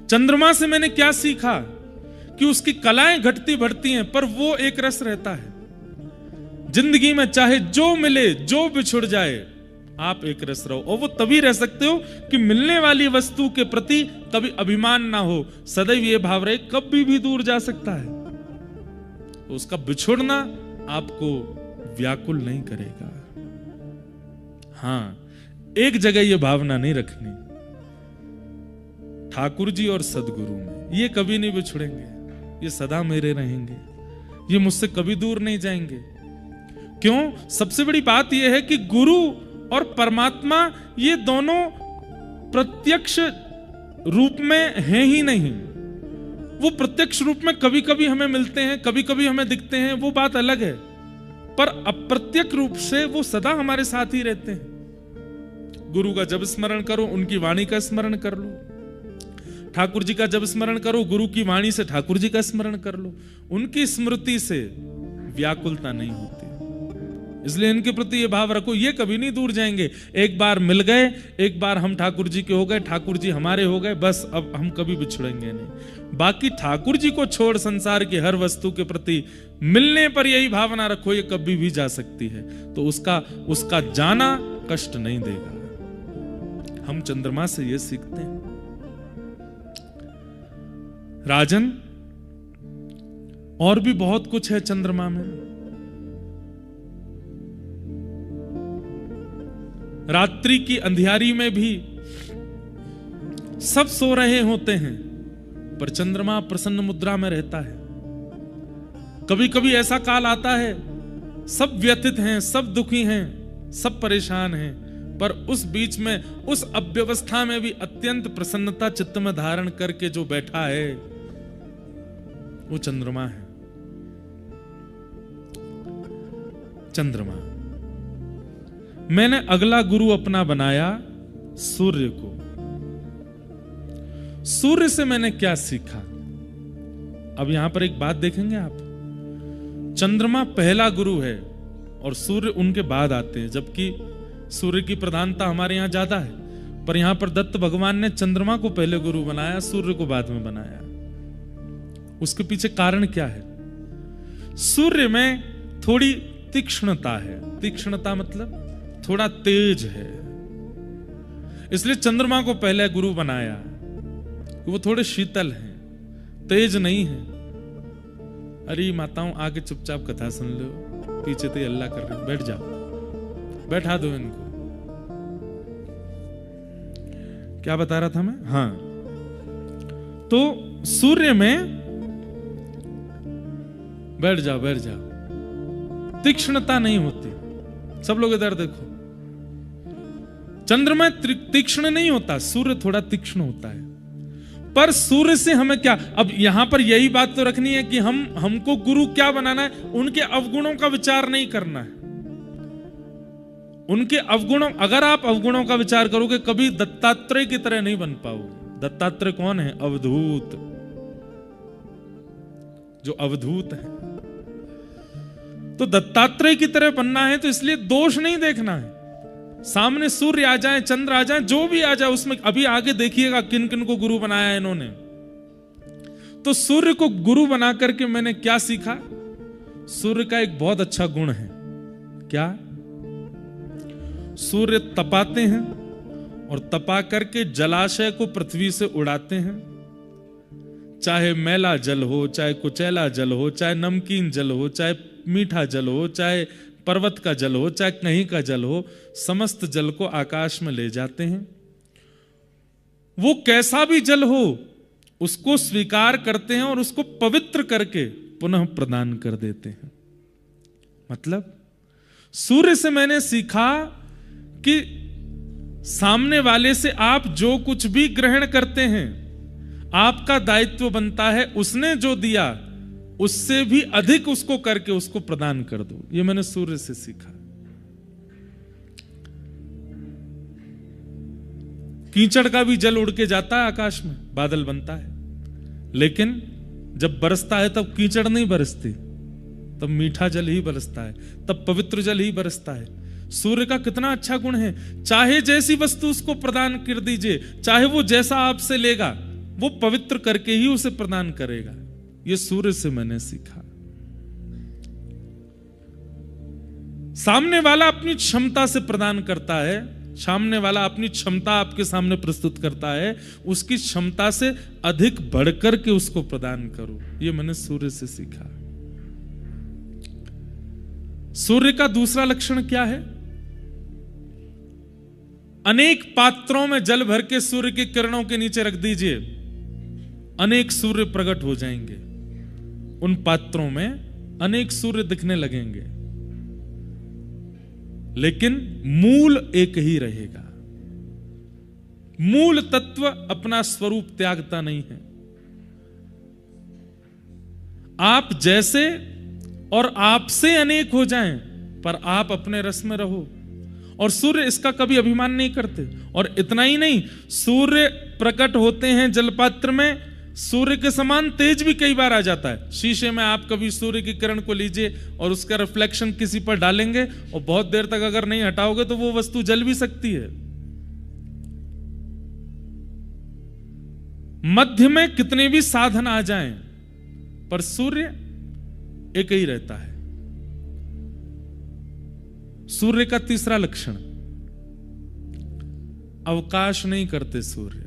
चंद्रमा से मैंने क्या सीखा कि उसकी कलाएं घटती बढ़ती हैं, पर वो एक रस रहता है। जिंदगी में चाहे जो मिले, जो बिछुड़ जाए, आप एक रस रहो। और वो तभी रह सकते हो कि मिलने वाली वस्तु के प्रति कभी अभिमान ना हो, सदैव ये भाव रहे कभी भी दूर जा सकता है। तो उसका बिछुड़ना आपको व्याकुल नहीं करेगा। हां, एक जगह ये भावना नहीं रखनी, ठाकुर जी और सदगुरु में ये कभी नहीं बिछुड़ेंगे, ये सदा मेरे रहेंगे, ये मुझसे कभी दूर नहीं जाएंगे। क्यों? सबसे बड़ी बात यह है कि गुरु और परमात्मा ये दोनों प्रत्यक्ष रूप में हैं ही नहीं। वो प्रत्यक्ष रूप में कभी कभी हमें मिलते हैं, कभी कभी हमें दिखते हैं, वो बात अलग है, पर अप्रत्यक्ष रूप से वो सदा हमारे साथ ही रहते हैं। गुरु का जब स्मरण करो, उनकी वाणी का स्मरण कर लो। ठाकुर जी का जब स्मरण करो, गुरु की वाणी से ठाकुर जी का स्मरण कर लो। उनकी स्मृति से व्याकुलता नहीं होती, इसलिए इनके प्रति ये भाव रखो, ये कभी नहीं दूर जाएंगे। एक बार मिल गए, एक बार हम ठाकुर जी के हो गए, ठाकुर जी हमारे हो गए, बस अब हम कभी बिछड़ेंगे नहीं। बाकी ठाकुर जी को छोड़ संसार की हर वस्तु के प्रति मिलने पर यही भावना रखो, ये कभी भी जा सकती है, तो उसका जाना कष्ट नहीं देगा। हम चंद्रमा से ये सीखते हैं। राजन, और भी बहुत कुछ है चंद्रमा में। रात्रि की अंधियारी में भी सब सो रहे होते हैं, पर चंद्रमा प्रसन्न मुद्रा में रहता है। कभी कभी ऐसा काल आता है, सब व्यथित हैं, सब दुखी हैं, सब परेशान हैं, पर उस बीच में, उस अव्यवस्था में भी अत्यंत प्रसन्नता चित्त में धारण करके जो बैठा है, वो चंद्रमा है। चंद्रमा। मैंने अगला गुरु अपना बनाया सूर्य को। सूर्य से मैंने क्या सीखा? अब यहां पर एक बात देखेंगे आप, चंद्रमा पहला गुरु है और सूर्य उनके बाद आते हैं, जबकि सूर्य की प्रधानता हमारे यहां ज्यादा है, पर यहां पर दत्त भगवान ने चंद्रमा को पहले गुरु बनाया, सूर्य को बाद में बनाया। उसके पीछे कारण क्या है? सूर्य में थोड़ी तीक्ष्णता है। तीक्ष्णता मतलब थोड़ा तेज है, इसलिए चंद्रमा को पहले गुरु बनाया। वो थोड़े शीतल हैं, तेज नहीं है। अरे माताओं, आगे चुपचाप कथा सुन लो, पीछे तो अल्लाह कर रहे, बैठ जाओ, बैठा दो इनको। क्या बता रहा था मैं? हाँ, तो सूर्य में बैठ जाओ, बैठ जाओ, तीक्ष्णता नहीं होती। सब लोग इधर देखो, चंद्रमा तीक्ष्ण नहीं होता, सूर्य थोड़ा तीक्ष्ण होता है। पर सूर्य से हमें क्या, अब यहां पर यही बात तो रखनी है कि हमको गुरु क्या बनाना है, उनके अवगुणों का विचार नहीं करना है। उनके अवगुणों, अगर आप अवगुणों का विचार करोगे कभी दत्तात्रेय की तरह नहीं बन पाओगे। दत्तात्रेय कौन है? अवधूत, जो अवधूत है। तो दत्तात्रेय की तरह बनना है, तो इसलिए दोष नहीं देखना है। सामने सूर्य आ जाए, चंद्र आ जाए, जो भी आ जाए, उसमें अभी आगे देखिएगा किन किन को गुरु बनाया है इन्होंने। तो सूर्य को गुरु बना करके मैंने क्या सीखा? सूर्य का एक बहुत अच्छा गुण है। क्या? सूर्य तपाते हैं और तपा करके जलाशय को पृथ्वी से उड़ाते हैं। चाहे मैला जल हो, चाहे कुचैला जल हो, चाहे नमकीन जल हो, चाहे मीठा जल हो, चाहे पर्वत का जल हो, चाहे कहीं का जल हो, समस्त जल को आकाश में ले जाते हैं। वो कैसा भी जल हो उसको स्वीकार करते हैं और उसको पवित्र करके पुनः प्रदान कर देते हैं। मतलब सूर्य से मैंने सीखा कि सामने वाले से आप जो कुछ भी ग्रहण करते हैं, आपका दायित्व बनता है उसने जो दिया उससे भी अधिक उसको करके उसको प्रदान कर दो। ये मैंने सूर्य से सीखा। कीचड़ का भी जल उड़ के जाता है आकाश में, बादल बनता है, लेकिन जब बरसता है तब कीचड़ नहीं बरसती, तब मीठा जल ही बरसता है, तब पवित्र जल ही बरसता है। सूर्य का कितना अच्छा गुण है, चाहे जैसी वस्तु उसको प्रदान कर दीजिए, चाहे वो जैसा आपसे लेगा, वो पवित्र करके ही उसे प्रदान करेगा। ये सूर्य से मैंने सीखा। सामने वाला अपनी क्षमता से प्रदान करता है, सामने वाला अपनी क्षमता आपके सामने प्रस्तुत करता है, उसकी क्षमता से अधिक बढ़कर के उसको प्रदान करो। ये मैंने सूर्य से सीखा। सूर्य का दूसरा लक्षण क्या है? अनेक पात्रों में जल भर के सूर्य की किरणों के नीचे रख दीजिए, अनेक सूर्य प्रकट हो जाएंगे। उन पात्रों में अनेक सूर्य दिखने लगेंगे, लेकिन मूल एक ही रहेगा। मूल तत्व अपना स्वरूप त्यागता नहीं है। आप जैसे और आपसे अनेक हो जाएं, पर आप अपने रस में रहो। और सूर्य इसका कभी अभिमान नहीं करते। और इतना ही नहीं, सूर्य प्रकट होते हैं जलपात्र में, सूर्य के समान तेज भी कई बार आ जाता है। शीशे में आप कभी सूर्य की किरण को लीजिए और उसका रिफ्लेक्शन किसी पर डालेंगे और बहुत देर तक अगर नहीं हटाओगे तो वो वस्तु जल भी सकती है। मध्य में कितने भी साधन आ जाएं, पर सूर्य एक ही रहता है। सूर्य का तीसरा लक्षण, अवकाश नहीं करते सूर्य।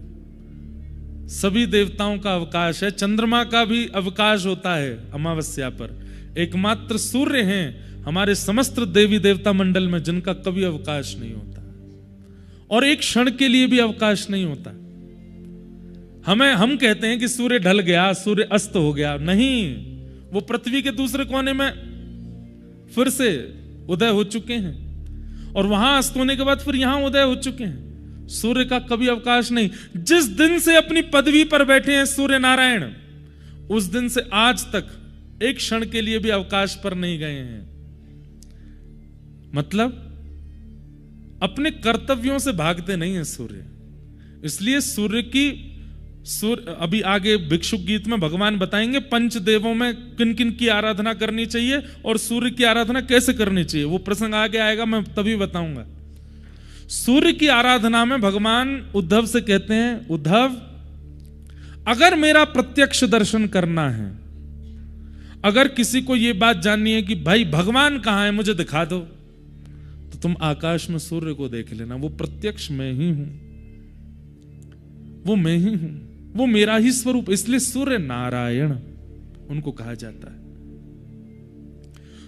सभी देवताओं का अवकाश है, चंद्रमा का भी अवकाश होता है अमावस्या पर। एकमात्र सूर्य हैं हमारे समस्त देवी देवता मंडल में जिनका कभी अवकाश नहीं होता, और एक क्षण के लिए भी अवकाश नहीं होता। हम कहते हैं कि सूर्य ढल गया, सूर्य अस्त हो गया। नहीं, वो पृथ्वी के दूसरे कोने में फिर से उदय हो चुके हैं, और वहां अस्त होने के बाद फिर यहां उदय हो चुके हैं। सूर्य का कभी अवकाश नहीं। जिस दिन से अपनी पदवी पर बैठे हैं सूर्य नारायण, उस दिन से आज तक एक क्षण के लिए भी अवकाश पर नहीं गए हैं। मतलब अपने कर्तव्यों से भागते नहीं है सूर्य। इसलिए अभी आगे भिक्षुक गीत में भगवान बताएंगे पंचदेवों में किन किन की आराधना करनी चाहिए और सूर्य की आराधना कैसे करनी चाहिए। वो प्रसंग आगे आएगा, मैं तभी बताऊंगा। सूर्य की आराधना में भगवान उद्धव से कहते हैं, उद्धव अगर मेरा प्रत्यक्ष दर्शन करना है, अगर किसी को यह बात जाननी है कि भाई भगवान कहां है मुझे दिखा दो, तो तुम आकाश में सूर्य को देख लेना। वो प्रत्यक्ष मैं ही हूं, वो मैं ही हूं, वो मेरा ही स्वरूप। इसलिए सूर्य नारायण उनको कहा जाता है।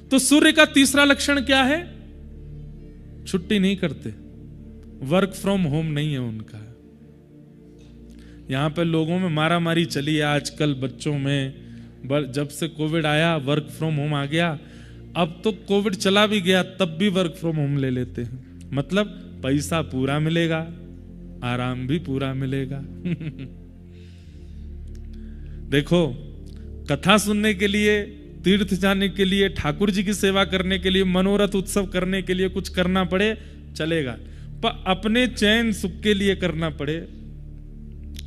तो सूर्य का तीसरा लक्षण क्या है? छुट्टी नहीं करते, वर्क फ्रॉम होम नहीं है उनका। यहां पे लोगों में मारा मारी चली है आजकल, बच्चों में। जब से कोविड आया वर्क फ्रॉम होम आ गया। अब तो कोविड चला भी गया तब भी वर्क फ्रॉम होम ले लेते हैं। मतलब पैसा पूरा मिलेगा, आराम भी पूरा मिलेगा। देखो, कथा सुनने के लिए, तीर्थ जाने के लिए, ठाकुर जी की सेवा करने के लिए, मनोरथ उत्सव करने के लिए कुछ करना पड़े चलेगा, पर अपने चैन सुख के लिए करना पड़े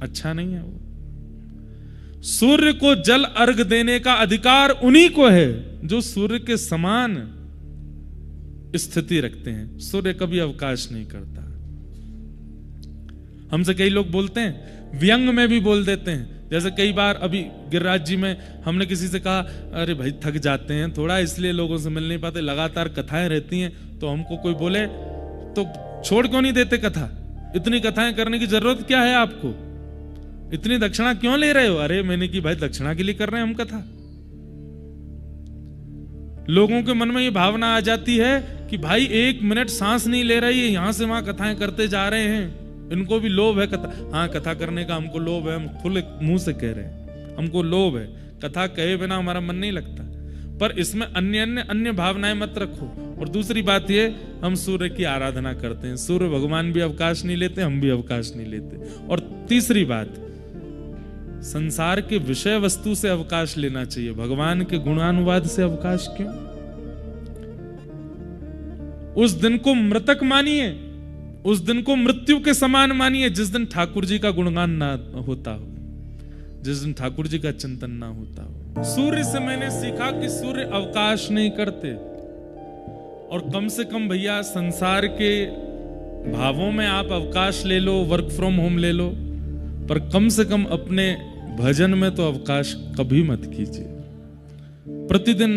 अच्छा नहीं है। वो सूर्य को जल अर्घ देने का अधिकार उन्हीं को है जो सूर्य के समान स्थिति रखते हैं। सूर्य कभी अवकाश नहीं करता। हमसे कई लोग बोलते हैं, व्यंग में भी बोल देते हैं। जैसे कई बार अभी गिरिराज जी में हमने किसी से कहा, अरे भाई थक जाते हैं थोड़ा, इसलिए लोगों से मिल नहीं पाते, लगातार कथाएं रहती हैं। तो हमको कोई बोले तो छोड़ क्यों नहीं देते कथा? इतनी कथाएं करने की जरूरत क्या है आपको? इतनी दक्षिणा क्यों ले रहे हो? अरे मैंने की भाई दक्षिणा के लिए कर रहे हैं हम कथा। लोगों के मन में ये भावना आ जाती है कि भाई 1 मिनट सांस नहीं ले रही है, यहां से वहां कथाएं करते जा रहे हैं, इनको भी लोभ है कथा। हाँ, कथा करने का हमको लोभ है, हम खुले मुंह से कह रहे हैं, हमको लोभ है। कथा कहे बिना हमारा मन नहीं लगता, पर इसमें अन्य भावनाएं मत रखो। और दूसरी बात ये, हम सूर्य की आराधना करते हैं, सूर्य भगवान भी अवकाश नहीं लेते, हम भी अवकाश नहीं लेते। और तीसरी बात, संसार के विषय वस्तु से अवकाश लेना चाहिए, भगवान के गुणानुवाद से अवकाश क्यों? उस दिन को मृतक मानिए, उस दिन को मृत्यु के समान मानिए जिस दिन ठाकुर जी का गुणगान ना होता हो, जिस दिन ठाकुर जी का चिंतन ना होता हो। सूर्य से मैंने सीखा कि सूर्य अवकाश नहीं करते। और कम से कम भैया संसार के भावों में आप अवकाश ले लो, वर्क फ्रॉम होम ले लो, पर कम से कम अपने भजन में तो अवकाश कभी मत कीजिए। प्रतिदिन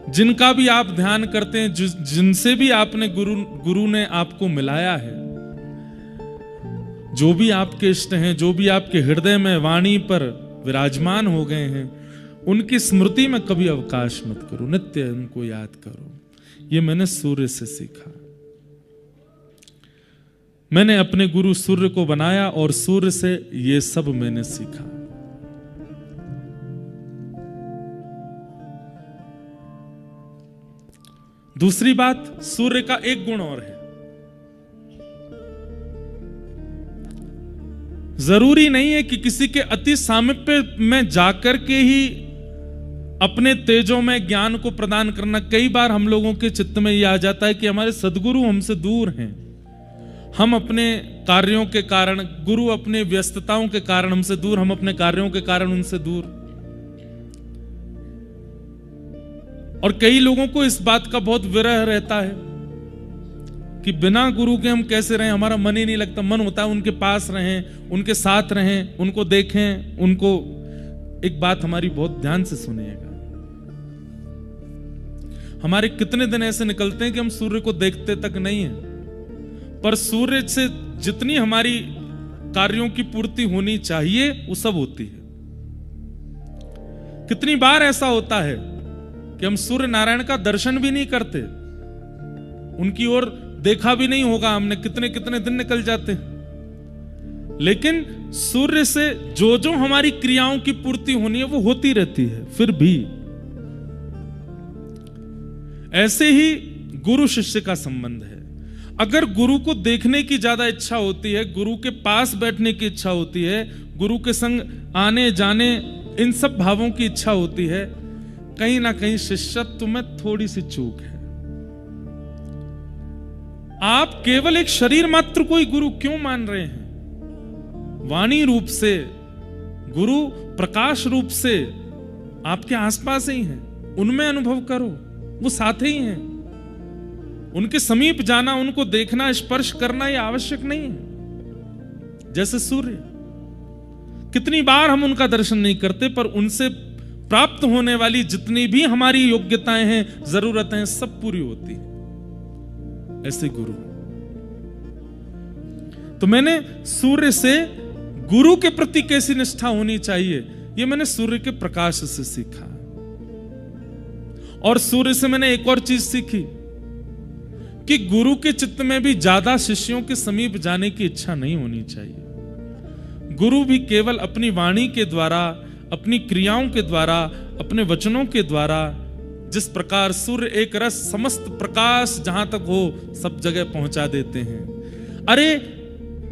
जिनका भी आप ध्यान करते हैं, जिनसे भी आपने गुरु ने आपको मिलाया है, जो भी आपके इष्ट हैं, जो भी आपके हृदय में वाणी पर विराजमान हो गए हैं, उनकी स्मृति में कभी अवकाश मत करो, नित्य उनको याद करो। ये मैंने सूर्य से सीखा। मैंने अपने गुरु सूर्य को बनाया और सूर्य से ये सब मैंने सीखा। दूसरी बात, सूर्य का एक गुण और है। जरूरी नहीं है कि किसी के अति सामीप्य में जाकर के ही अपने तेजों में ज्ञान को प्रदान करना। कई बार हम लोगों के चित्त में यह आ जाता है कि हमारे सद्गुरु हमसे दूर हैं, हम अपने कार्यों के कारण, गुरु अपने व्यस्तताओं के कारण हमसे दूर, हम अपने कार्यों के कारण उनसे दूर। और कई लोगों को इस बात का बहुत विरह रहता है कि बिना गुरु के हम कैसे रहें, हमारा मन ही नहीं लगता। मन होता है उनके पास रहें, उनके साथ रहें, उनको देखें, उनको। एक बात हमारी बहुत ध्यान से सुनिएगा, हमारे कितने दिन ऐसे निकलते हैं कि हम सूर्य को देखते तक नहीं है, पर सूर्य से जितनी हमारी कार्यों की पूर्ति होनी चाहिए वो सब होती है। कितनी बार ऐसा होता है कि हम सूर्य नारायण का दर्शन भी नहीं करते, उनकी ओर देखा भी नहीं होगा हमने, कितने कितने दिन निकल जाते हैं, लेकिन सूर्य से जो जो हमारी क्रियाओं की पूर्ति होनी है वो होती रहती है। फिर भी ऐसे ही गुरु शिष्य का संबंध है। अगर गुरु को देखने की ज्यादा इच्छा होती है, गुरु के पास बैठने की इच्छा होती है, गुरु के संग आने जाने, इन सब भावों की इच्छा होती है, कहीं ना कहीं शिष्यत्व में थोड़ी सी चूक है। आप केवल एक शरीर मात्र को ही गुरु क्यों मान रहे हैं? वाणी रूप से गुरु प्रकाश रूप से आपके आसपास ही हैं, उनमें अनुभव करो, वो साथ ही हैं। उनके समीप जाना, उनको देखना, स्पर्श करना ये आवश्यक नहीं है। जैसे सूर्य, कितनी बार हम उनका दर्शन नहीं करते, पर उनसे प्राप्त होने वाली जितनी भी हमारी योग्यताएं हैं, जरूरतें हैं, सब पूरी होती है। ऐसे गुरु। तो मैंने सूर्य से गुरु के प्रति कैसी निष्ठा होनी चाहिए, यह मैंने सूर्य के प्रकाश से सीखा। और सूर्य से मैंने एक और चीज सीखी कि गुरु के चित्त में भी ज्यादा शिष्यों के समीप जाने की इच्छा नहीं होनी चाहिए। गुरु भी केवल अपनी वाणी के द्वारा, अपनी क्रियाओं के द्वारा, अपने वचनों के द्वारा, जिस प्रकार सूर्य एक रस समस्त प्रकाश जहां तक हो सब जगह पहुंचा देते हैं। अरे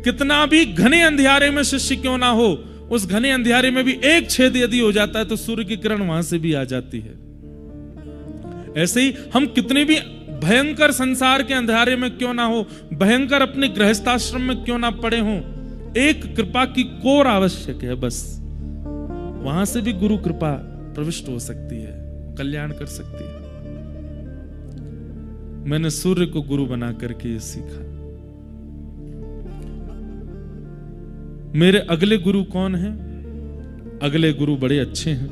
कितना भी घने अंधियारे में शिष्य क्यों ना हो, उस घने अंधियारे में भी एक छेद यदि हो जाता है तो सूर्य की किरण वहां से भी आ जाती है। ऐसे ही हम कितने भी भयंकर संसार के अंधियारे में क्यों ना हो, भयंकर अपने गृहस्थाश्रम में क्यों ना पड़े हों, एक कृपा की कोर आवश्यक है बस। वहां से भी गुरु कृपा प्रविष्ट हो सकती है, कल्याण कर सकती है। मैंने सूर्य को गुरु बना करके ये सीखा। मेरे अगले गुरु कौन हैं? अगले गुरु बड़े अच्छे हैं।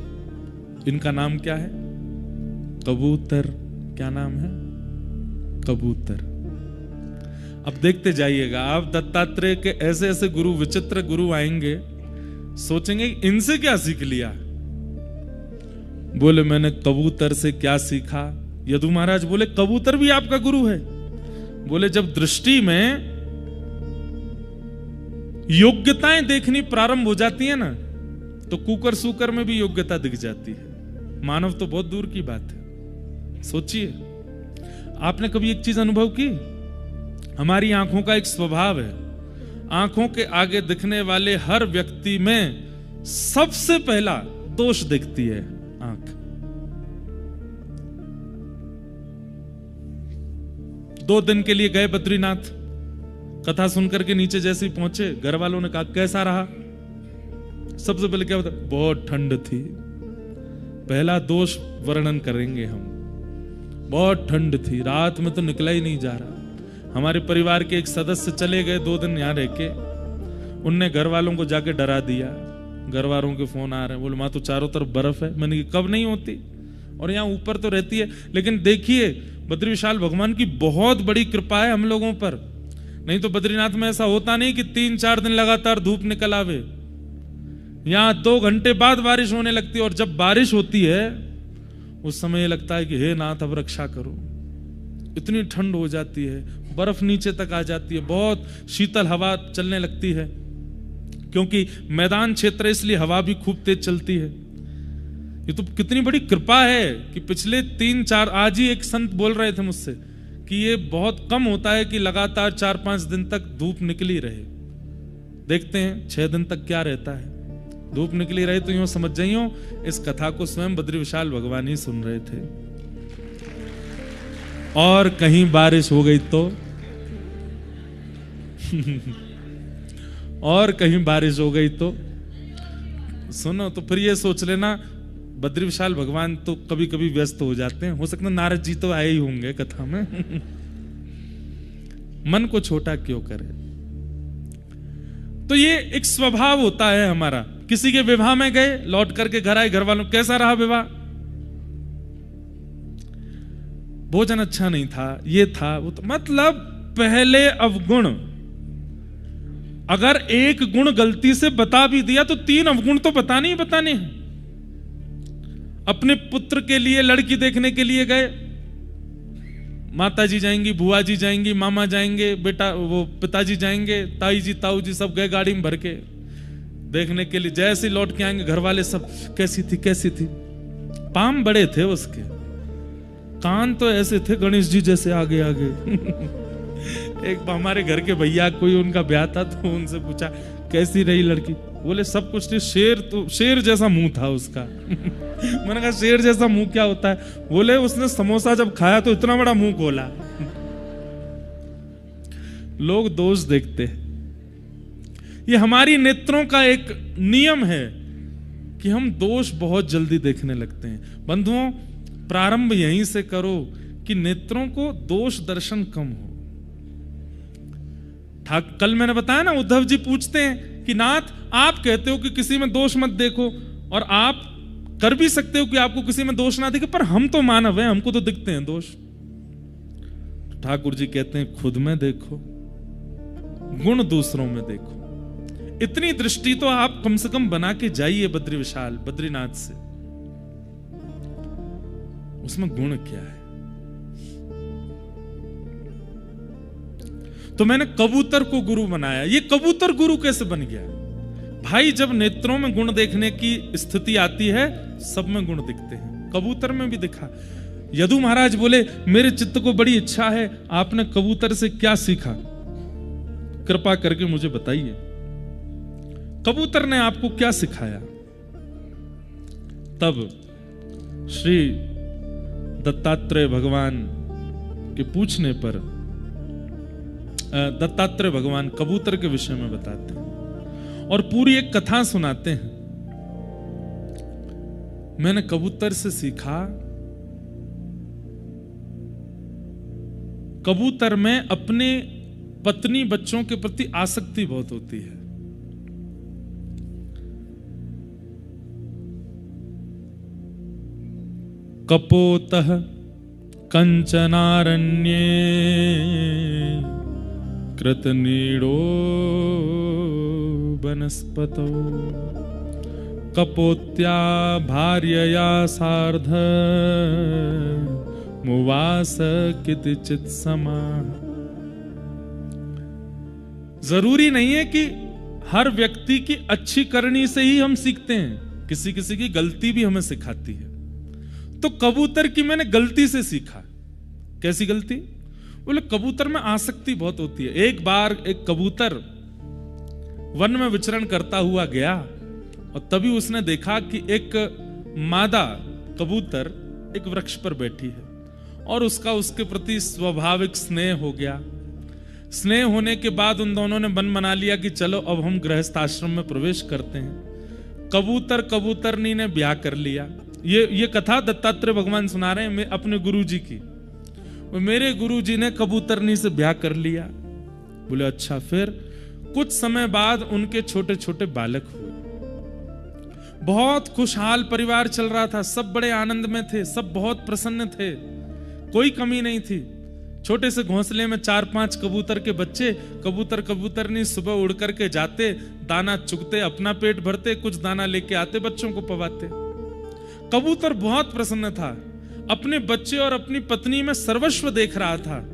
इनका नाम क्या है? कबूतर। क्या नाम है? कबूतर। अब देखते जाइएगा आप, दत्तात्रेय के ऐसे ऐसे गुरु, विचित्र गुरु आएंगे, सोचेंगे इनसे क्या सीख लिया। बोले मैंने कबूतर से क्या सीखा? यदु महाराज बोले कबूतर भी आपका गुरु है? बोले जब दृष्टि में योग्यताएं देखनी प्रारंभ हो जाती है ना, तो कुकर सुकर में भी योग्यता दिख जाती है। मानव तो बहुत दूर की बात है। सोचिए, आपने कभी एक चीज अनुभव की? हमारी आंखों का एक स्वभाव है, आंखों के आगे दिखने वाले हर व्यक्ति में सबसे पहला दोष दिखती है आंख। 2 दिन के लिए गए बद्रीनाथ, कथा सुनकर के नीचे जैसे ही पहुंचे, घर वालों ने कहा कैसा रहा? सबसे पहले क्या बता? बहुत ठंड थी। पहला दोष वर्णन करेंगे हम, बहुत ठंड थी, रात में तो निकला ही नहीं जा रहा। हमारे परिवार के एक सदस्य चले गए 2 दिन यहां रह के, उनने घर वालों को जाके डरा दिया। घर वालों के फोन आ रहे हैं, बोले माँ तो चारों तरफ बर्फ है। मैंने कहा कब नहीं होती, और यहाँ ऊपर तो रहती है। लेकिन देखिए बद्री विशाल भगवान की बहुत बड़ी कृपा है हम लोगों पर। नहीं तो बद्रीनाथ में ऐसा होता नहीं कि 3-4 दिन लगातार धूप निकल आवे। यहाँ 2 घंटे बाद बारिश होने लगती है, और जब बारिश होती है उस समय ये लगता है कि हे नाथ अब रक्षा करो। इतनी ठंड हो जाती है, बर्फ नीचे तक आ जाती है, बहुत शीतल हवा चलने लगती है, क्योंकि मैदान क्षेत्र इसलिए हवा भी खूब तेज चलती है। ये तो कितनी बड़ी कृपा है कि पिछले 3-4 आज ही एक संत बोल रहे थे मुझसे कि ये बहुत कम होता है कि लगातार 4-5 दिन तक धूप निकली रहे। देखते हैं 6 दिन तक क्या रहता है। धूप निकली रहे तो यूं समझ जाइयो इस कथा को स्वयं बद्री विशाल भगवान ही सुन रहे थे। और कहीं बारिश हो गई तो और कहीं बारिश हो गई तो सुनो, तो फिर ये सोच लेना बद्री विशाल भगवान तो कभी कभी व्यस्त हो जाते हैं। हो सकता है नारद जी तो आए ही होंगे कथा में। मन को छोटा क्यों करे। तो ये एक स्वभाव होता है हमारा। किसी के विवाह में गए, लौट करके घर आए, घर वालों कैसा रहा विवाह, भोजन अच्छा नहीं था, ये था वो, तो मतलब पहले अवगुण। अगर एक गुण गलती से बता भी दिया तो 3 अवगुण तो बताने ही बताने हैं। अपने पुत्र के लिए लड़की देखने के लिए गए, माता जी जाएंगी, बुआ जी जाएंगी, मामा जाएंगे, बेटा वो पिताजी जाएंगे, ताई जी ताऊ जी सब गए गाड़ी में भर के देखने के लिए। जैसे लौट के आएंगे घर वाले सब कैसी थी कैसी थी। पाम बड़े थे उसके, कान तो ऐसे थे गणेश जी जैसे आगे आगे। एक हमारे घर के भैया कोई उनका ब्याह था तो उनसे पूछा कैसी रही लड़की, बोले सब कुछ थी, शेर जैसा मुंह था उसका। मैंने कहा शेर जैसा मुंह क्या होता है, बोले उसने समोसा जब खाया तो इतना बड़ा मुंह खोला। लोग दोष देखते हैं। ये हमारी नेत्रों का एक नियम है कि हम दोष बहुत जल्दी देखने लगते हैं। बंधुओं, प्रारंभ यहीं से करो कि नेत्रों को दोष दर्शन कम हो। कल मैंने बताया ना, उद्धव जी पूछते हैं कि नाथ आप कहते हो कि किसी में दोष मत देखो, और आप कर भी सकते हो कि आपको किसी में दोष ना दिखे, पर हम तो मानव हैं, हमको तो दिखते हैं दोष। ठाकुर जी कहते हैं खुद में देखो, गुण दूसरों में देखो। इतनी दृष्टि तो आप कम से कम बना के जाइए बद्री विशाल बद्रीनाथ से। उसमें गुण क्या है। तो मैंने कबूतर को गुरु बनाया। ये कबूतर गुरु कैसे बन गया भाई? जब नेत्रों में गुण देखने की स्थिति आती है, सब में गुण दिखते हैं। कबूतर में भी दिखा। यदु महाराज बोले मेरे चित्त को बड़ी इच्छा है, आपने कबूतर से क्या सीखा, कृपा करके मुझे बताइए। कबूतर ने आपको क्या सिखाया? तब श्री दत्तात्रेय भगवान के पूछने पर दत्तात्रेय भगवान कबूतर के विषय में बताते हैं और पूरी एक कथा सुनाते हैं। मैंने कबूतर से सीखा, कबूतर में अपने पत्नी बच्चों के प्रति आसक्ति बहुत होती है। कपोतः कंचनारण्ये कृतनीडो वनस्पतौ कपोत्या भार्यया सार्ध मुवास किंचित् समाः। जरूरी नहीं है कि हर व्यक्ति की अच्छी करनी से ही हम सीखते हैं, किसी किसी की गलती भी हमें सिखाती है। तो कबूतर की मैंने गलती से सीखा। कैसी गलती? बोले कबूतर में आसक्ति बहुत होती है। एक बार एक कबूतर वन में विचरण करता हुआ गया और तभी उसने देखा कि एक मादा कबूतर एक वृक्ष पर बैठी है और उसका उसके प्रति स्वाभाविक स्नेह हो गया। स्नेह होने के बाद उन दोनों ने मन बना लिया कि चलो अब हम गृहस्थ आश्रम में प्रवेश करते हैं। कबूतर कबूतरनी ने ब्याह कर लिया। ये कथा दत्तात्रेय भगवान सुना रहे हैं अपने गुरुजी की। मेरे गुरुजी ने कबूतरनी से ब्याह कर लिया। बोले अच्छा, फिर कुछ समय बाद उनके छोटे छोटे बालक हुए। बहुत खुशहाल परिवार चल रहा था, सब बड़े आनंद में थे, सब बहुत प्रसन्न थे, कोई कमी नहीं थी। छोटे से घोंसले में 4-5 कबूतर के बच्चे, कबूतरनी सुबह उड़ करके जाते, दाना चुगते, अपना पेट भरते, कुछ दाना लेके आते, बच्चों को पवाते। कबूतर बहुत प्रसन्न था, अपने बच्चे और अपनी पत्नी में सर्वस्व देख रहा था,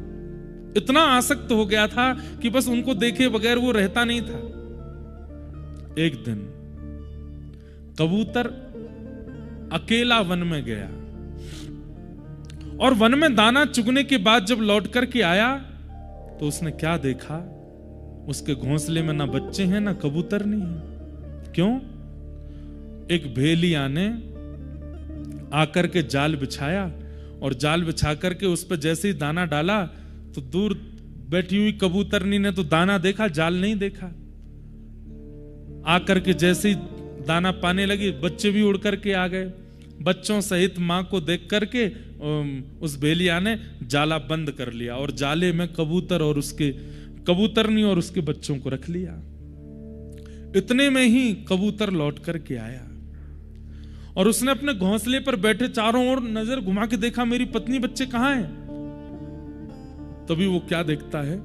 इतना आसक्त हो गया था कि बस उनको देखे बगैर वो रहता नहीं था। एक दिन कबूतर अकेला वन में गया और वन में दाना चुगने के बाद जब लौट कर के आया तो उसने क्या देखा, उसके घोंसले में ना बच्चे हैं ना कबूतर नहीं है। क्यों? एक भेलिया ने आकर के जाल बिछाया और जाल बिछा करके उस पर जैसे ही दाना डाला तो दूर बैठी हुई कबूतरनी ने तो दाना देखा, जाल नहीं देखा। आकर के जैसे ही दाना पाने लगी, बच्चे भी उड़ करके आ गए। बच्चों सहित मां को देख करके उस भेलिया ने जाला बंद कर लिया और जाले में कबूतरनी और उसके बच्चों को रख लिया। इतने में ही कबूतर लौट करके आया और उसने अपने घोंसले पर बैठे चारों ओर नजर घुमा के देखा, मेरी पत्नी बच्चे कहां हैं? तभी वो क्या देखता है,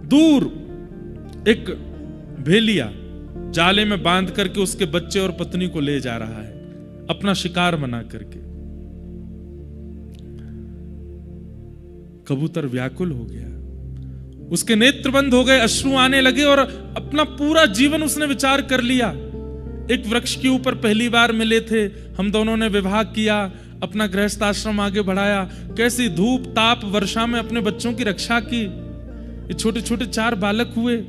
दूर एक भेलिया जाले में बांध करके उसके बच्चे और पत्नी को ले जा रहा है, अपना शिकार बना करके। कबूतर व्याकुल हो गया, उसके नेत्र बंद हो गए, अश्रु आने लगे और अपना पूरा जीवन उसने विचार कर लिया। एक वृक्ष के ऊपर पहली बार मिले थे, हम दोनों ने विवाह किया, अपना गृहस्थ आश्रम आगे बढ़ाया, कैसी धूप ताप वर्षा में अपने बच्चों की रक्षा की। ये छोटे छोटे 4 बालक हुए,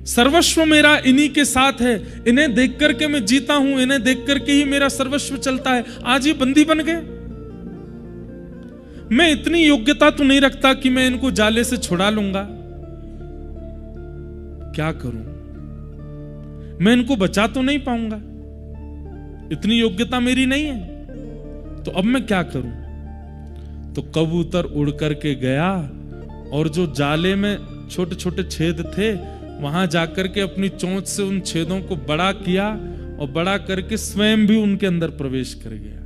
सर्वस्व मेरा इन्हीं के साथ है, इन्हें देख करके मैं जीता हूं, इन्हें देख करके ही मेरा सर्वस्व चलता है। आज ये बंदी बन गए। मैं इतनी योग्यता तो नहीं रखता कि मैं इनको जाले से छुड़ा लूंगा, क्या करूं? मैं इनको बचा तो नहीं पाऊंगा, इतनी योग्यता मेरी नहीं है, तो अब मैं क्या करूं? तो कबूतर उड़ करके गया और जो जाले में छोटे छोटे छेद थे वहां जाकर के अपनी चोंच से उन छेदों को बड़ा किया और बड़ा करके स्वयं भी उनके अंदर प्रवेश कर गया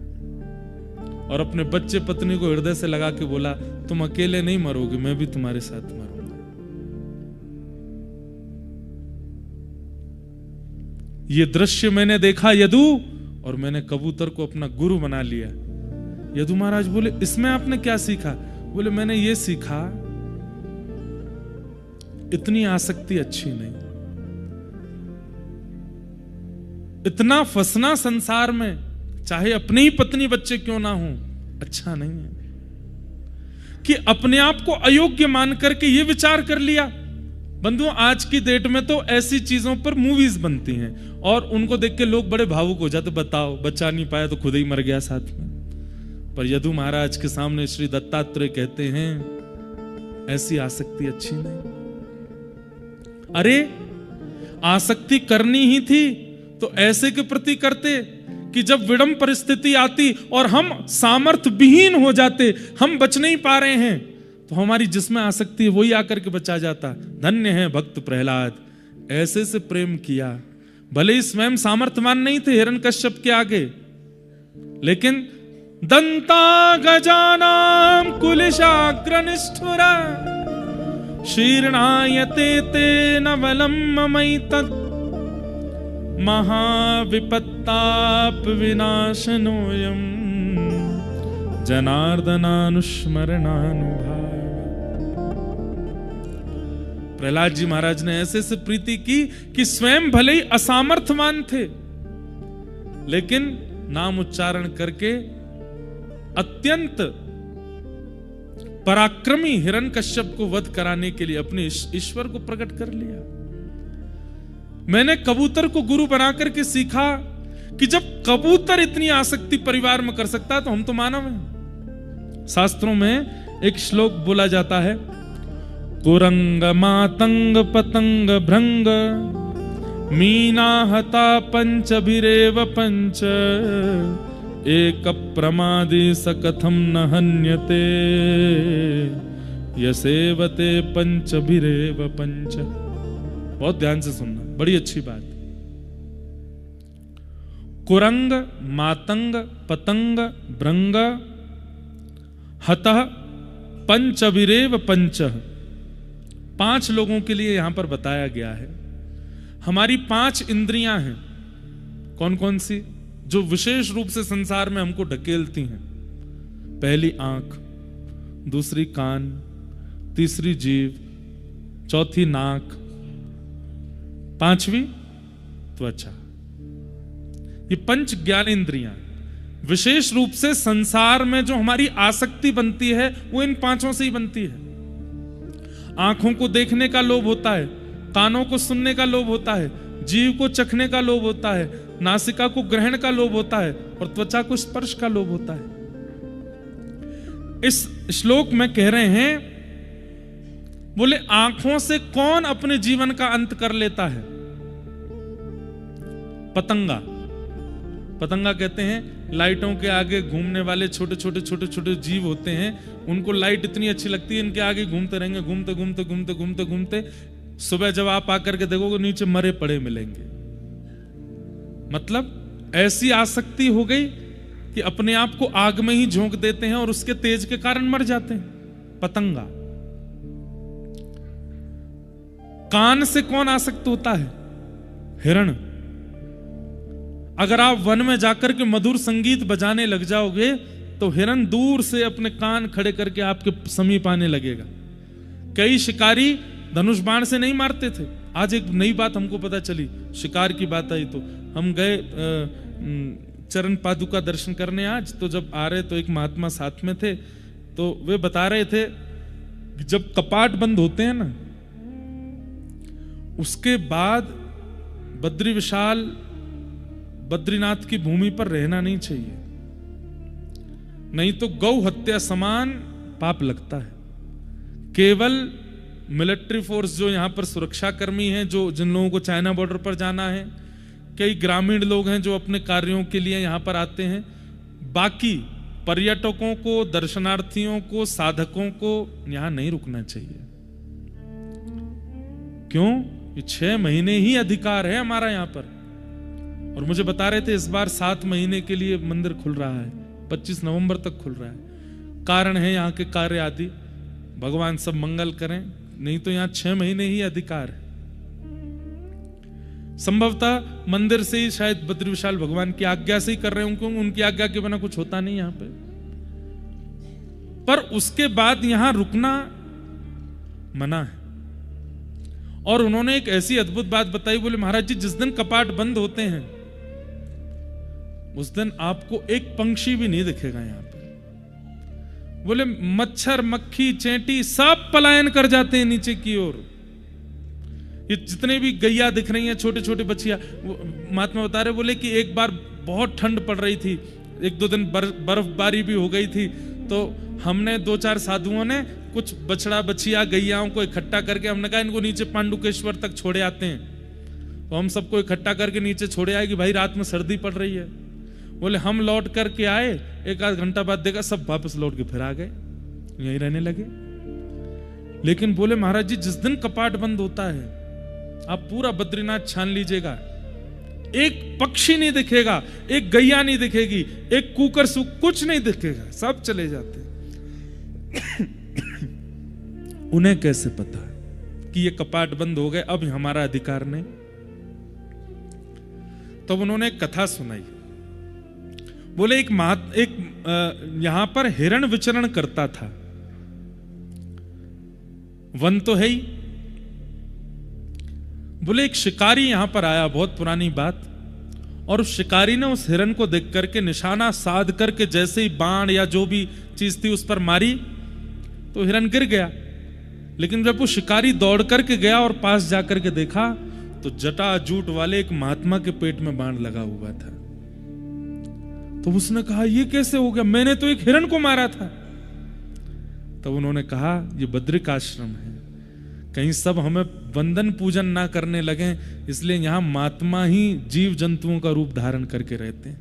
और अपने बच्चे पत्नी को हृदय से लगा के बोला, तुम अकेले नहीं मरोगे, मैं भी तुम्हारे साथ मरूंगा। ये दृश्य मैंने देखा यदु, और मैंने कबूतर को अपना गुरु बना लिया। यदु महाराज बोले, इसमें आपने क्या सीखा? बोले, मैंने ये सीखा इतनी आसक्ति अच्छी नहीं, इतना फंसना संसार में, चाहे अपनी ही पत्नी बच्चे क्यों ना हो, अच्छा नहीं है। कि अपने आप को अयोग्य मान करके ये विचार कर लिया। बंधुओं, आज की डेट में तो ऐसी चीजों पर मूवीज बनती हैं और उनको देख के लोग बड़े भावुक हो जाते, बताओ बच्चा नहीं पाया तो खुद ही मर गया साथ में। पर यदु महाराज के सामने श्री दत्तात्रेय कहते हैं, ऐसी आसक्ति अच्छी नहीं। अरे आसक्ति करनी ही थी तो ऐसे के प्रति करते कि जब विडंब परिस्थिति आती और हम सामर्थ्य विहीन हो जाते, हम बच नहीं पा रहे हैं, तो हमारी जिसमें आसक्ति है वही आकर के बचा जाता। धन्य है भक्त प्रहलाद, ऐसे से प्रेम किया। भले ही स्वयं सामर्थ्यवान नहीं थे हिरण्यकश्यप के आगे, लेकिन दंता गजानाम कुलिशाग्र निष्ठुरा शीर्णायते ते नवलम ममैतत् महाविपत्ताप विनाशनोयम जनार्दनानुस्मरणानुभाव। प्रहलाद जी महाराज ने ऐसे से प्रीति की कि स्वयं भले ही असामर्थ्यवान थे, लेकिन नाम उच्चारण करके अत्यंत पराक्रमी हिरण्यकश्यप को वध कराने के लिए अपने ईश्वर को प्रकट कर लिया। मैंने कबूतर को गुरु बना करके सीखा कि जब कबूतर इतनी आसक्ति परिवार में कर सकता है तो हम तो मानव हैं। शास्त्रों में एक श्लोक बोला जाता है, कुरंग मातंग पतंग भृंग मीना हता पंचभिरेव पंच एक प्रमादे सकथम न हन्यते यसेवते पंचभिरेव पंच। बहुत ध्यान से सुनना, बड़ी अच्छी बात। कुरंग मातंग पतंग भृंग हतः पंचभिरेव पंच। 5 लोगों के लिए यहां पर बताया गया है। हमारी 5 इंद्रियां हैं। कौन कौन सी? जो विशेष रूप से संसार में हमको ढकेलती हैं। पहली आंख, दूसरी कान, तीसरी जीभ, चौथी नाक, 5वीं त्वचा। ये 5 ज्ञान इंद्रियां विशेष रूप से संसार में जो हमारी आसक्ति बनती है वो इन 5 से ही बनती है। आंखों को देखने का लोभ होता है, कानों को सुनने का लोभ होता है, जीव को चखने का लोभ होता है, नासिका को ग्रहण का लोभ होता है और त्वचा को स्पर्श का लोभ होता है। इस श्लोक में कह रहे हैं, बोले आंखों से कौन अपने जीवन का अंत कर लेता है? पतंगा। पतंगा कहते हैं लाइटों के आगे घूमने वाले छोटे छोटे छोटे छोटे जीव होते हैं। उनको लाइट इतनी अच्छी लगती है, इनके आगे घूमते रहेंगे, घूमते घूमते घूमते घूमते घूमते सुबह जब आप आकर के देखोगे नीचे मरे पड़े मिलेंगे। मतलब ऐसी आसक्ति हो गई कि अपने आप को आग में ही झोंक देते हैं और उसके तेज के कारण मर जाते हैं। पतंगा। कान से कौन आसक्त होता है? हिरण। अगर आप वन में जाकर के मधुर संगीत बजाने लग जाओगे तो हिरण दूर से अपने कान खड़े करके आपके समीप आने लगेगा। कई शिकारी धनुष बाण से नहीं मारते थे। आज एक नई बात हमको पता चली, शिकार की बात आई तो हम गए चरण पादुका दर्शन करने आज। तो जब आ रहे तो एक महात्मा साथ में थे, तो वे बता रहे थे जब कपाट बंद होते हैं ना, उसके बाद बद्री विशाल बद्रीनाथ की भूमि पर रहना नहीं चाहिए, नहीं तो गौ हत्या समान पाप लगता है। केवल मिलिट्री फोर्स जो यहां पर सुरक्षा कर्मी हैं, जो जिन लोगों को चाइना बॉर्डर पर जाना है, कई ग्रामीण लोग हैं जो अपने कार्यों के लिए यहां पर आते हैं, बाकी पर्यटकों को, दर्शनार्थियों को, साधकों को यहां नहीं रुकना चाहिए। क्यों? ये 6 महीने ही अधिकार है हमारा यहां पर। और मुझे बता रहे थे इस बार 7 महीने के लिए मंदिर खुल रहा है, 25 नवंबर तक खुल रहा है। कारण है यहाँ के कार्य आदि, भगवान सब मंगल करें, नहीं तो यहाँ 6 महीने ही अधिकार है। संभवतः मंदिर से ही शायद बद्री विशाल भगवान की आज्ञा से ही कर रहे होंगे, उनकी आज्ञा के बिना कुछ होता नहीं यहाँ पे। पर उसके बाद यहां रुकना मना है। और उन्होंने एक ऐसी अद्भुत बात बताई, बोले महाराज जी जिस दिन कपाट बंद होते हैं उस दिन आपको एक पंक्षी भी नहीं दिखेगा यहां पे। बोले मच्छर मक्खी चेंटी सब पलायन कर जाते हैं नीचे की ओर। ये जितने भी गैया दिख रही हैं, छोटे छोटे बच्चियां, महात्मा बता रहे, बोले कि एक बार बहुत ठंड पड़ रही थी, 1-2 दिन बर्फबारी भी हो गई थी, तो हमने 2-4 साधुओं ने कुछ बछड़ा बछिया गैयाओं को इकट्ठा करके हमने कहा इनको नीचे पांडुकेश्वर तक छोड़े आते हैं। तो हम सबको इकट्ठा करके नीचे छोड़े आए कि भाई रात में सर्दी पड़ रही है। बोले हम लौट करके आए, 1-8 घंटा बाद देखा सब वापस लौट के फिर आ गए, यहीं रहने लगे। लेकिन बोले महाराज जी जिस दिन कपाट बंद होता है आप पूरा बद्रीनाथ छान लीजिएगा, एक पक्षी नहीं दिखेगा, एक गैया नहीं दिखेगी, एक कुकर सुक कुछ नहीं दिखेगा, सब चले जाते। उन्हें कैसे पता कि ये कपाट बंद हो गए, अब हमारा अधिकार नहीं? तब उन्होंने एक कथा सुनाई। बोले एक यहां पर हिरण विचरण करता था, वन तो है ही। बोले एक शिकारी यहां पर आया, बहुत पुरानी बात, और उस शिकारी ने उस हिरण को देख करके निशाना साध करके जैसे ही बाण या जो भी चीज थी उस पर मारी तो हिरण गिर गया। लेकिन जब वो शिकारी दौड़ करके गया और पास जाकर के देखा तो जटाजूट वाले एक महात्मा के पेट में बाण लगा हुआ था। तो उसने कहा ये कैसे हो गया, मैंने तो एक हिरण को मारा था। तब उन्होंने कहा ये बद्रिक आश्रम है, कहीं सब हमें वंदन पूजन ना करने लगे, इसलिए यहां महात्मा ही जीव जंतुओं का रूप धारण करके रहते हैं।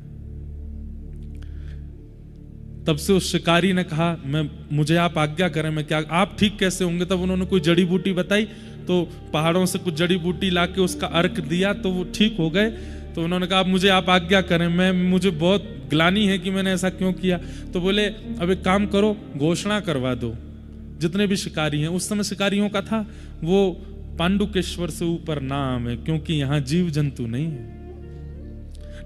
तब से उस शिकारी ने कहा मुझे आप आज्ञा करें, मैं क्या, आप ठीक कैसे होंगे? तब उन्होंने कोई जड़ी बूटी बताई, तो पहाड़ों से कुछ जड़ी बूटी लाके उसका अर्क दिया तो वो ठीक हो गए। तो उन्होंने कहा मुझे आप आज्ञा करें, मुझे बहुत ग्लानि है कि मैंने ऐसा क्यों किया। तो बोले अब एक काम करो, घोषणा करवा दो, जितने भी शिकारी हैं, उस समय शिकारियों का था, वो पांडुकेश्वर से ऊपर नाम है, क्योंकि यहां जीव जंतु नहीं है।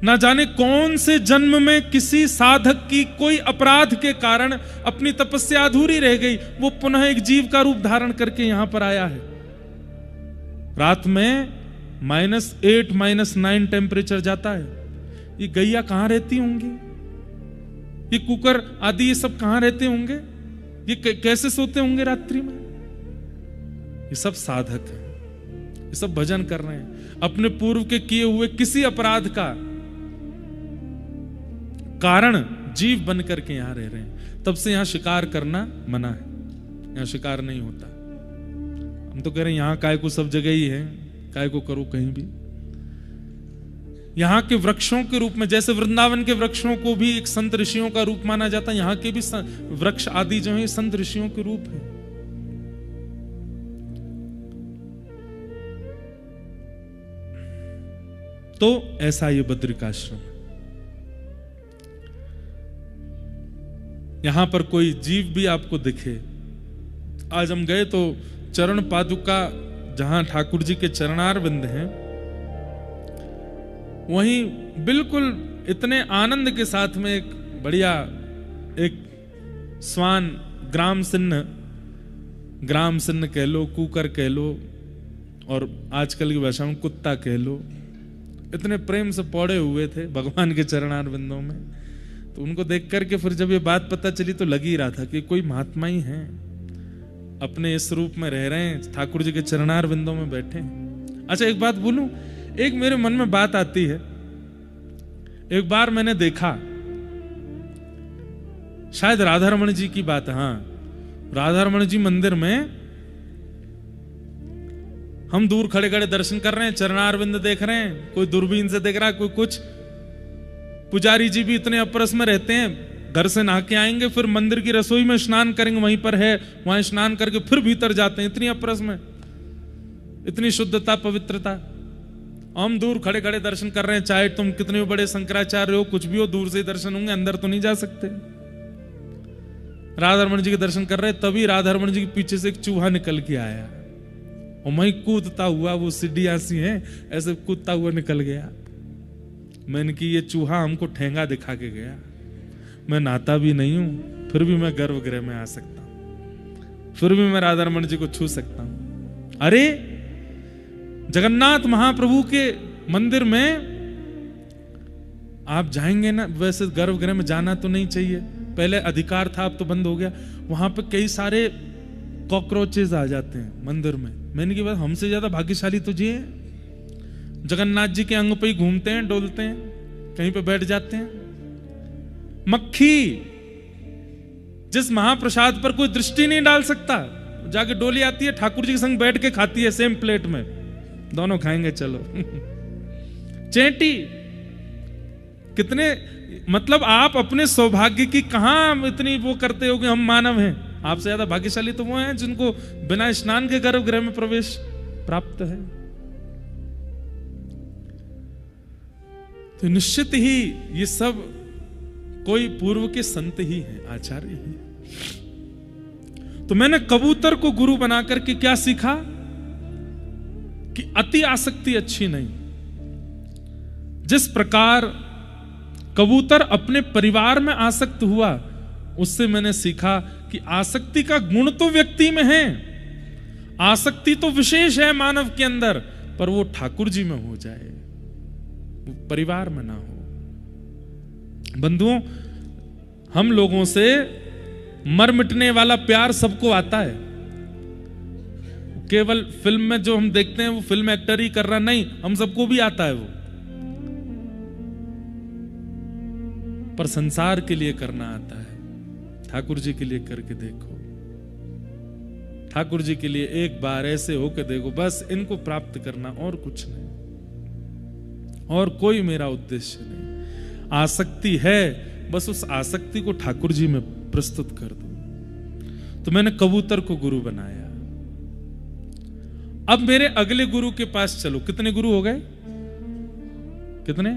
ना जाने कौन से जन्म में किसी साधक की कोई अपराध के कारण अपनी तपस्या अधूरी रह गई, वो पुनः एक जीव का रूप धारण करके यहां पर आया है। रात में -8 -9 टेम्परेचर जाता है। ये गैया कहां रहती होंगी, ये कुकर आदि ये सब कहां रहते होंगे, ये कैसे सोते होंगे रात्रि में? ये सब साधक हैं, ये सब भजन कर रहे हैं, अपने पूर्व के किए हुए किसी अपराध का कारण जीव बन करके यहां रह रहे हैं। तब से यहां शिकार करना मना है, यहां शिकार नहीं होता। हम तो कह रहे हैं यहां काय को सब जगह ही है, काय को करो कहीं भी। यहां के वृक्षों के रूप में, जैसे वृंदावन के वृक्षों को भी एक संत ऋषियों का रूप माना जाता है, यहां के भी वृक्ष आदि जो है संत ऋषियों के रूप है। तो ऐसा ये बद्रिकाश्रम है। यहां पर कोई जीव भी आपको दिखे, आज हम गए तो चरण पादुका जहां ठाकुर जी के चरणारविंद हैं, वहीं बिल्कुल इतने आनंद के साथ में एक बढ़िया एक स्वान, ग्राम सिन्न कह लो, कूकर कह लो, और आजकल की भाषा में कुत्ता कह लो, इतने प्रेम से पौड़े हुए थे भगवान के चरणारविंदों में। तो उनको देख करके फिर जब ये बात पता चली तो लग ही रहा था कि कोई महात्मा ही हैं, अपने इस रूप में रह रहे हैं, ठाकुर जी के चरणारविंदों में बैठे हैं। अच्छा एक बात बोलूं, एक मेरे मन में बात आती है। एक बार मैंने देखा, शायद राधारमण जी की बात है, हाँ, राधारमण जी मंदिर में हम दूर खड़े खड़े दर्शन कर रहे हैं, चरणारविंद देख रहे हैं, कोई दूरबीन से देख रहा है, कोई कुछ। पुजारी जी भी इतने अपरस में रहते हैं, घर से नहा के आएंगे, फिर मंदिर की रसोई में स्नान करेंगे, वहीं पर है, वहां स्नान करके फिर भीतर जाते हैं, इतनी अपरस में, इतनी शुद्धता पवित्रता। हम दूर खड़े खड़े दर्शन कर रहे हैं, चाहे तुम कितने बड़े शंकराचार्य हो, कुछ भी हो, दूर से दर्शन होंगे, अंदर तो नहीं जा सकते। राधारमण जी के दर्शन कर रहे, तभी राधारमण जी के पीछे से एक चूहा निकल के आया, और वहीं कूदता हुआ, वो सीढ़ियां सी हैं, ऐसे कूदता हुआ निकल गया। मैंने कि ये चूहा हमको ठेंगा दिखा के गया, मैं नहाता भी नहीं हूं, फिर भी मैं गर्भगृह में आ सकता हूं, फिर भी मैं राधारमण जी को छू सकता हूं। अरे जगन्नाथ महाप्रभु के मंदिर में आप जाएंगे ना, वैसे गर्भगृह में जाना तो नहीं चाहिए, पहले अधिकार था, अब तो बंद हो गया। वहां पे कई सारे कॉकरोचेज आ जाते हैं मंदिर में। मैंने की बात, हमसे ज्यादा भाग्यशाली तो जी है, जगन्नाथ जी के अंग पे ही घूमते हैं, डोलते हैं, कहीं पे बैठ जाते हैं। मक्खी जिस महाप्रसाद पर कोई दृष्टि नहीं डाल सकता, जाके डोली आती है, ठाकुर जी के संग बैठ के खाती है, सेम प्लेट में, दोनों खाएंगे चलो। चेंटी, कितने, मतलब आप अपने सौभाग्य की कहां इतनी वो करते हो कि हम मानव हैं। आपसे ज्यादा भाग्यशाली तो वो हैं जिनको बिना स्नान के गर्भगृह में प्रवेश प्राप्त है। तो निश्चित ही ये सब कोई पूर्व के संत ही हैं, आचार्य ही। तो मैंने कबूतर को गुरु बना करके क्या सीखा कि अति आसक्ति अच्छी नहीं। जिस प्रकार कबूतर अपने परिवार में आसक्त हुआ, उससे मैंने सीखा कि आसक्ति का गुण तो व्यक्ति में है, आसक्ति तो विशेष है मानव के अंदर, पर वो ठाकुर जी में हो जाए, परिवार में ना हो। बंधुओं, हम लोगों से मर मिटने वाला प्यार सबको आता है। केवल फिल्म में जो हम देखते हैं वो फिल्म एक्टर ही कर रहा, नहीं, हम सबको भी आता है वो, पर संसार के लिए करना आता है। ठाकुर जी के लिए करके देखो, ठाकुर जी के लिए एक बार ऐसे होकर देखो, बस इनको प्राप्त करना, और कुछ नहीं, और कोई मेरा उद्देश्य नहीं। आसक्ति है बस उस आसक्ति को ठाकुर जी में प्रस्तुत कर दूं। तो मैंने कबूतर को गुरु बनाया। अब मेरे अगले गुरु के पास चलो। कितने गुरु हो गए? कितने?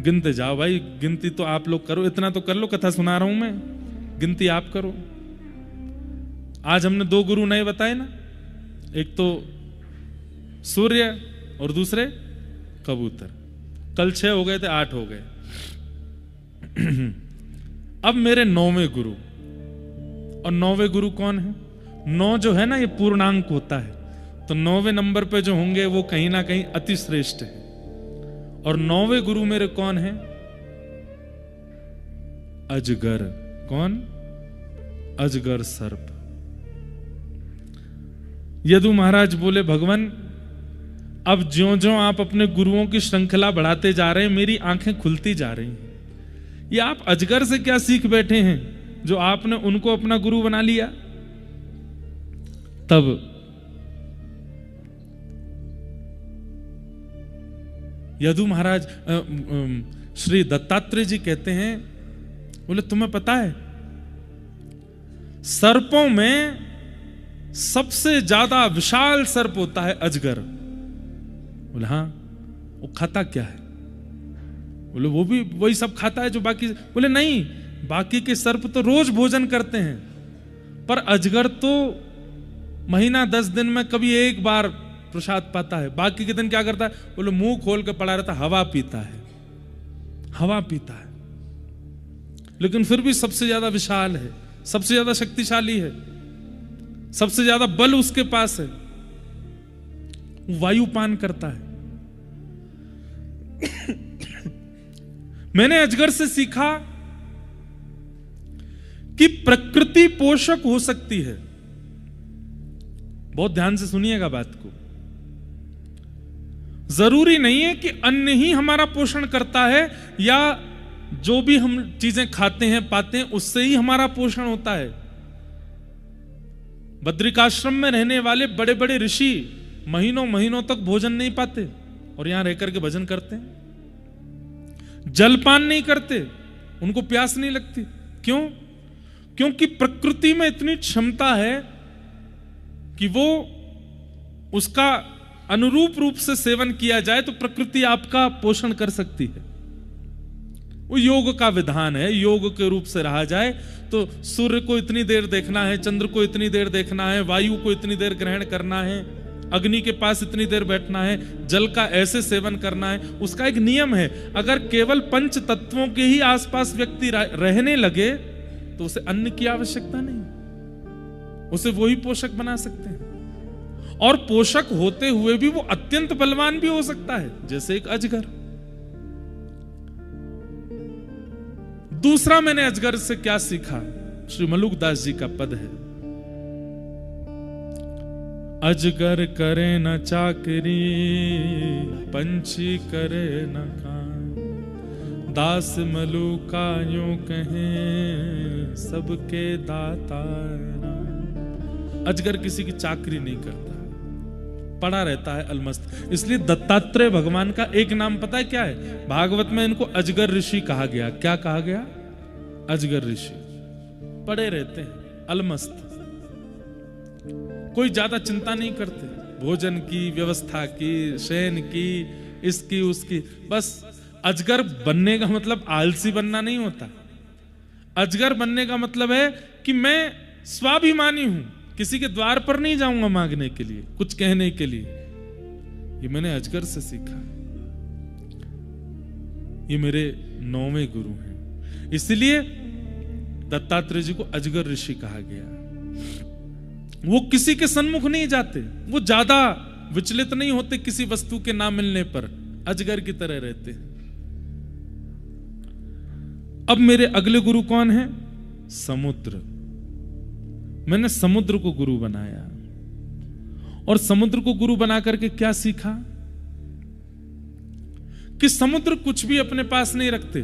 गिनते जाओ भाई, गिनती तो आप लोग करो, इतना तो कर लो, कथा सुना रहा हूं मैं, गिनती आप करो। आज हमने 2 गुरु नए बताए ना, एक तो सूर्य और दूसरे कबूतर। कल 6 हो गए थे, 8 हो गए। अब मेरे 9वें गुरु, और 9वें गुरु कौन है? 9 जो है ना, ये पूर्णांक होता है, तो 9वें नंबर पे जो होंगे वो कहीं ना कहीं अति श्रेष्ठ है। और 9वें गुरु मेरे कौन है? अजगर। कौन? अजगर सर्प। यदु महाराज बोले, भगवान अब ज्यों ज्यों आप अपने गुरुओं की श्रृंखला बढ़ाते जा रहे हैं, मेरी आंखें खुलती जा रही हैं। ये आप अजगर से क्या सीख बैठे हैं जो आपने उनको अपना गुरु बना लिया? तब यदु महाराज श्री दत्तात्रेय जी कहते हैं, बोले तुम्हें पता है सर्पों में सबसे ज्यादा विशाल सर्प होता है अजगर। बोले हाँ, वो खाता क्या है? बोले वो भी वही सब खाता है जो बाकी। बोले नहीं, बाकी के सर्प तो रोज भोजन करते हैं, पर अजगर तो महीना 10 दिन में कभी एक बार प्रसाद पाता है। बाकी के दिन क्या करता है? बोले मुंह खोल के पड़ा रहता, हवा पीता है, हवा पीता है। लेकिन फिर भी सबसे ज्यादा विशाल है, सबसे ज्यादा शक्तिशाली है, सबसे ज्यादा बल उसके पास है। वायुपान करता है। मैंने अजगर से सीखा कि प्रकृति पोषक हो सकती है। बहुत ध्यान से सुनिएगा बात को। जरूरी नहीं है कि अन्न ही हमारा पोषण करता है, या जो भी हम चीजें खाते हैं पाते हैं उससे ही हमारा पोषण होता है। बद्रिकाश्रम में रहने वाले बड़े बड़े ऋषि महीनों महीनों तक भोजन नहीं पाते और यहां रहकर के भजन करते हैं। जलपान नहीं करते, उनको प्यास नहीं लगती। क्यों? क्योंकि प्रकृति में इतनी क्षमता है कि वो उसका अनुरूप रूप से सेवन किया जाए तो प्रकृति आपका पोषण कर सकती है। वो योग का विधान है। योग के रूप से रहा जाए तो सूर्य को इतनी देर देखना है, चंद्र को इतनी देर देखना है, वायु को इतनी देर ग्रहण करना है, अग्नि के पास इतनी देर बैठना है, जल का ऐसे सेवन करना है, उसका एक नियम है। अगर केवल 5 तत्वों के ही आसपास व्यक्ति रहने लगे तो उसे अन्न की आवश्यकता नहीं, उसे वही पोषक बना सकते हैं। और पोषक होते हुए भी वो अत्यंत बलवान भी हो सकता है, जैसे एक अजगर। दूसरा मैंने अजगर से क्या सीखा? श्री मलुकदास जी का पद है, अजगर करे न चाकरी, पंछी करे न काम, दास मलुका यूं कहे सबके दाता। अजगर किसी की चाकरी नहीं करता, पड़ा रहता है अलमस्त। इसलिए दत्तात्रेय भगवान का एक नाम पता है क्या है? भागवत में इनको अजगर ऋषि कहा गया। क्या कहा गया? अजगर ऋषि। पड़े रहते हैं अलमस्त, कोई ज्यादा चिंता नहीं करते भोजन की, व्यवस्था की, शयन की, इसकी उसकी। बस अजगर बनने का मतलब आलसी बनना नहीं होता। अजगर बनने का मतलब है कि मैं स्वाभिमानी हूं, किसी के द्वार पर नहीं जाऊंगा मांगने के लिए, कुछ कहने के लिए। ये मैंने अजगर से सीखा। ये मेरे 9वें गुरु हैं। इसलिए दत्तात्रेय जी को अजगर ऋषि कहा गया। वो किसी के सन्मुख नहीं जाते, वो ज्यादा विचलित नहीं होते किसी वस्तु के ना मिलने पर, अजगर की तरह रहते हैं। अब मेरे अगले गुरु कौन है? समुद्र। मैंने समुद्र को गुरु बनाया। और समुद्र को गुरु बना करके क्या सीखा? कि समुद्र कुछ भी अपने पास नहीं रखते,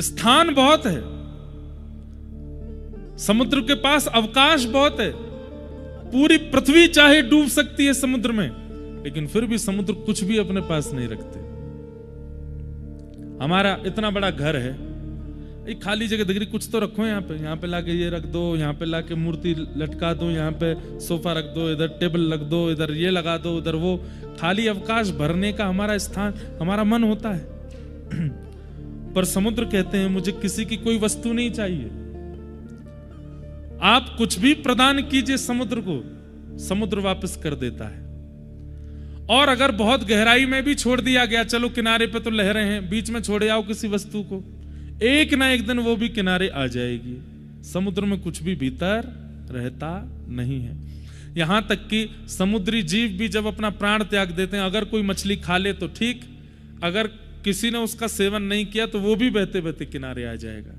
स्थान बहुत है, समुद्र के पास अवकाश बहुत है। पूरी पृथ्वी चाहे डूब सकती है समुद्र में, लेकिन फिर भी समुद्र कुछ भी अपने पास नहीं रखते। हमारा इतना बड़ा घर है, एक खाली जगह दिख रही, कुछ तो रखो यहाँ पे लाके ये रख दो, यहाँ पे लाके मूर्ति लटका दो, यहाँ पे सोफा रख दो, इधर टेबल रख दो, इधर ये लगा दो, उधर वो। खाली अवकाश भरने का हमारा स्थान, हमारा मन होता है। पर समुद्र कहते हैं मुझे किसी की कोई वस्तु नहीं चाहिए, आप कुछ भी प्रदान कीजिए समुद्र को, समुद्र वापस कर देता है। और अगर बहुत गहराई में भी छोड़ दिया गया, चलो किनारे पे तो लहरें हैं, बीच में छोड़े आओ किसी वस्तु को, एक ना एक दिन वो भी किनारे आ जाएगी। समुद्र में कुछ भी भीतर रहता नहीं है। यहां तक कि समुद्री जीव भी जब अपना प्राण त्याग देते हैं, अगर कोई मछली खा ले तो ठीक, अगर किसी ने उसका सेवन नहीं किया तो वो भी बहते बहते किनारे आ जाएगा।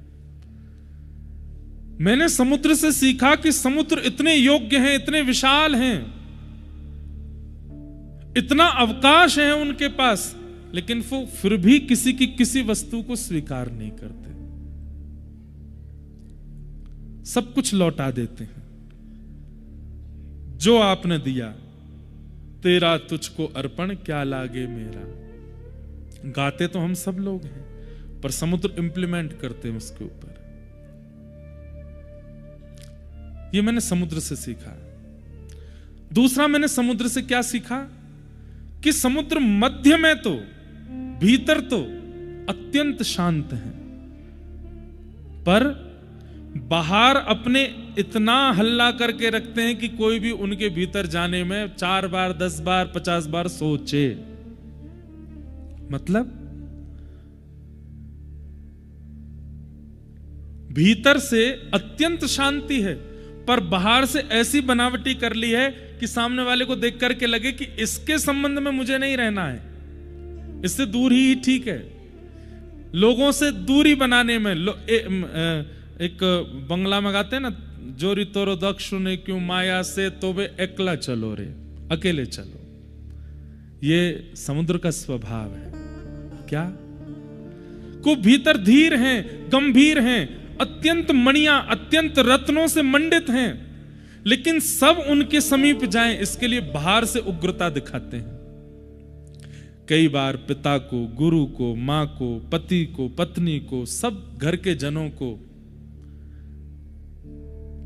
मैंने समुद्र से सीखा कि समुद्र इतने योग्य हैं, इतने विशाल हैं, इतना अवकाश है उनके पास, लेकिन वो फिर भी किसी की किसी वस्तु को स्वीकार नहीं करते, सब कुछ लौटा देते हैं। जो आपने दिया तेरा तुझको अर्पण क्या लागे मेरा। गाते तो हम सब लोग हैं, पर समुद्र इंप्लीमेंट करते हैं उसके ऊपर। ये मैंने समुद्र से सीखा। दूसरा मैंने समुद्र से क्या सीखा कि समुद्र मध्य में तो, भीतर तो अत्यंत शांत है, पर बाहर अपने इतना हल्ला करके रखते हैं कि कोई भी उनके भीतर जाने में 4 बार 10 बार 50 बार सोचे। मतलब भीतर से अत्यंत शांति है, पर बाहर से ऐसी बनावटी कर ली है कि सामने वाले को देख करके लगे कि इसके संबंध में मुझे नहीं रहना है, इससे दूर ही ठीक है। लोगों से दूरी बनाने में एक बंगला में गाते हैं ना, जोरी तोरो दक्ष ने क्यों माया से तो वे एकला चलो रे, अकेले चलो। ये समुद्र का स्वभाव है। क्या को भीतर धीर हैं, गंभीर हैं, अत्यंत मणियां, अत्यंत रत्नों से मंडित हैं, लेकिन सब उनके समीप जाएं इसके लिए बाहर से उग्रता दिखाते हैं। कई बार पिता को, गुरु को, मां को, पति को, पत्नी को, सब घर के जनों को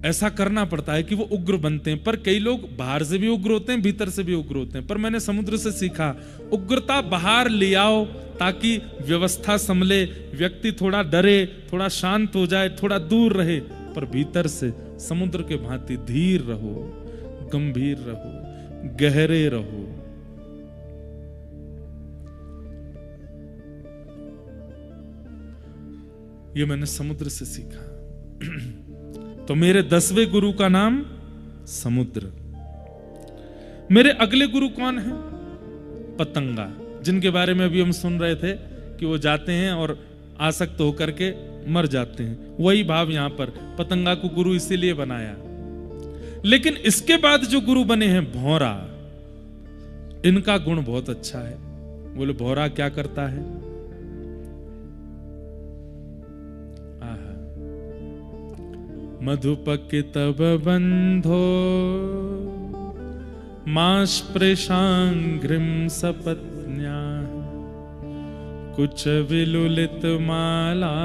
ऐसा करना पड़ता है कि वो उग्र बनते हैं। पर कई लोग बाहर से भी उग्र होते हैं, भीतर से भी उग्र होते हैं। पर मैंने समुद्र से सीखा, उग्रता बाहर ले आओ ताकि व्यवस्था संभले, व्यक्ति थोड़ा डरे, थोड़ा शांत हो जाए, थोड़ा दूर रहे, पर भीतर से समुद्र के भांति धीर रहो, गंभीर रहो, गहरे रहो। ये मैंने समुद्र से सीखा। तो मेरे 10वें गुरु का नाम समुद्र। मेरे अगले गुरु कौन है? पतंगा, जिनके बारे में अभी हम सुन रहे थे कि वो जाते हैं और आसक्त होकर के मर जाते हैं। वही भाव यहां पर, पतंगा को गुरु इसीलिए बनाया। लेकिन इसके बाद जो गुरु बने हैं भौरा, इनका गुण बहुत अच्छा है। बोले भौरा क्या करता है? मधुपकितव बंधो मास्पृशांघ्रिं सपत्न्या कुच विलुलित माला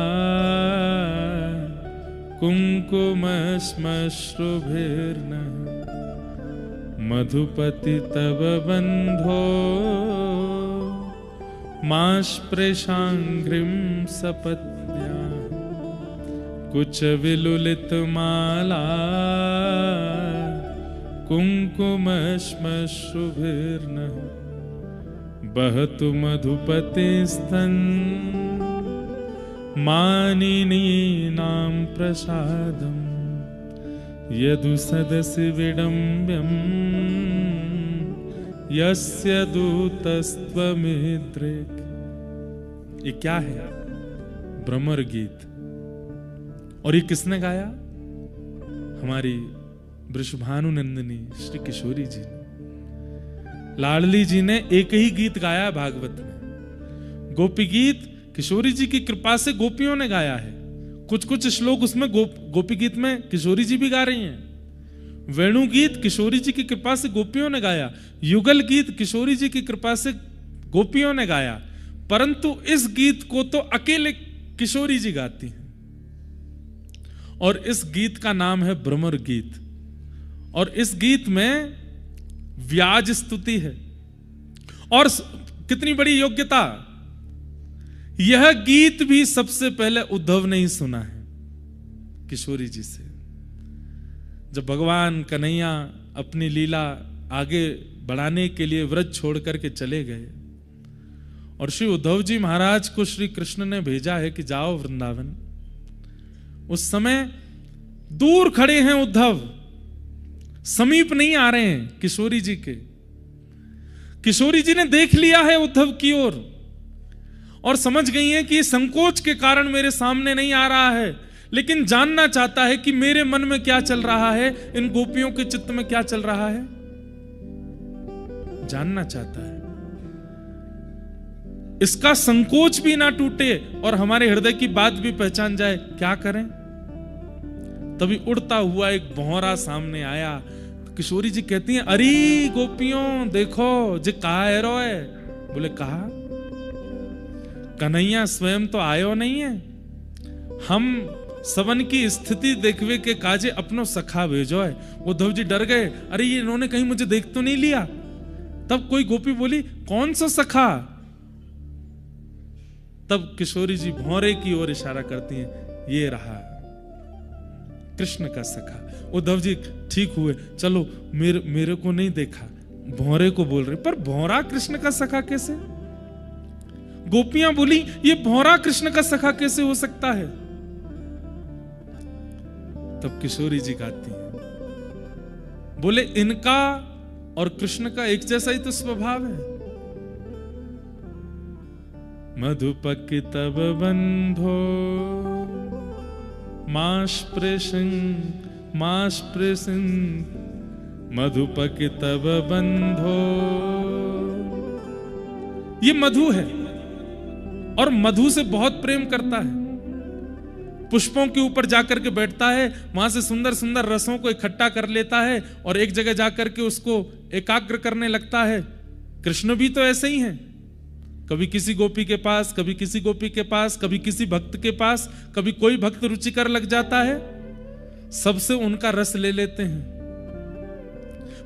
कुंकुमश्मश्रुभिर्न मधुपति तव बंधो मास्पृशांघ्रिं सपत्न्या कुछ विलुलित माला कुंकुमश्मश्रुभिर्न बहतु मधुपतिस्तन मानिनीनां प्रसादं यदु सदसि विडम्ब्यं यस्य दूतस्त्वमिद्रिक्। ये क्या है? भ्रमर गीत। और ये किसने गाया? हमारी वृषभानु नंदिनी श्री किशोरी जी ने, लाडली जी ने एक ही गीत गाया भागवत में। गोपी गीत किशोरी जी की कृपा से गोपियों ने गाया है। कुछ कुछ श्लोक उसमें गोपी गीत में किशोरी जी भी गा रही हैं। वेणु गीत किशोरी जी की कृपा से गोपियों ने गाया। युगल गीत किशोरी जी की कृपा से गोपियों ने गाया। परंतु इस गीत को तो अकेले किशोरी जी गाती हैं, और इस गीत का नाम है भ्रमर गीत। और इस गीत में व्याज स्तुति है, और कितनी बड़ी योग्यता। यह गीत भी सबसे पहले उद्धव ने ही सुना है किशोरी जी से। जब भगवान कन्हैया अपनी लीला आगे बढ़ाने के लिए व्रज छोड़ करके चले गए, और श्री उद्धव जी महाराज को श्री कृष्ण ने भेजा है कि जाओ वृंदावन। उस समय दूर खड़े हैं उद्धव, समीप नहीं आ रहे हैं किशोरी जी के। किशोरी जी ने देख लिया है उद्धव की ओर, और समझ गई हैं कि संकोच के कारण मेरे सामने नहीं आ रहा है, लेकिन जानना चाहता है कि मेरे मन में क्या चल रहा है, इन गोपियों के चित्त में क्या चल रहा है, जानना चाहता है। इसका संकोच भी ना टूटे और हमारे हृदय की बात भी पहचान जाए, क्या करें। तभी उड़ता हुआ एक भौरा सामने आया। किशोरी जी कहती हैं, अरे गोपियों देखो जे कहा है रोए। बोले कहा, कन्हैया स्वयं तो आयो नहीं है, हम सबन की स्थिति देखवे के काजे अपनो सखा भेजो है। उद्धव जी डर गए, अरे ये इन्होंने कहीं मुझे देख तो नहीं लिया। तब कोई गोपी बोली, कौन सा सखा। तब किशोरी जी भौरे की ओर इशारा करती हैं, ये रहा कृष्ण का सखा। उद्धव जी ठीक हुए, चलो मेरे को नहीं देखा, भौरे को बोल रहे, पर भौरा कृष्ण का सखा कैसे। गोपियां बोली, ये भौरा कृष्ण का सखा कैसे हो सकता है। तब किशोरी जी गाती हैं, बोले इनका और कृष्ण का एक जैसा ही तो स्वभाव है। मधुपक तब बंधो मास्पृशं मधुपक तब बंधो। ये मधु है और मधु से बहुत प्रेम करता है। पुष्पों के ऊपर जाकर के बैठता है, वहां से सुंदर सुंदर रसों को इकट्ठा कर लेता है और एक जगह जाकर के उसको एकाग्र करने लगता है। कृष्ण भी तो ऐसे ही हैं, कभी किसी गोपी के पास, कभी किसी गोपी के पास, कभी किसी भक्त के पास, कभी कोई भक्त रुचिकर लग जाता है, सबसे उनका रस ले लेते हैं।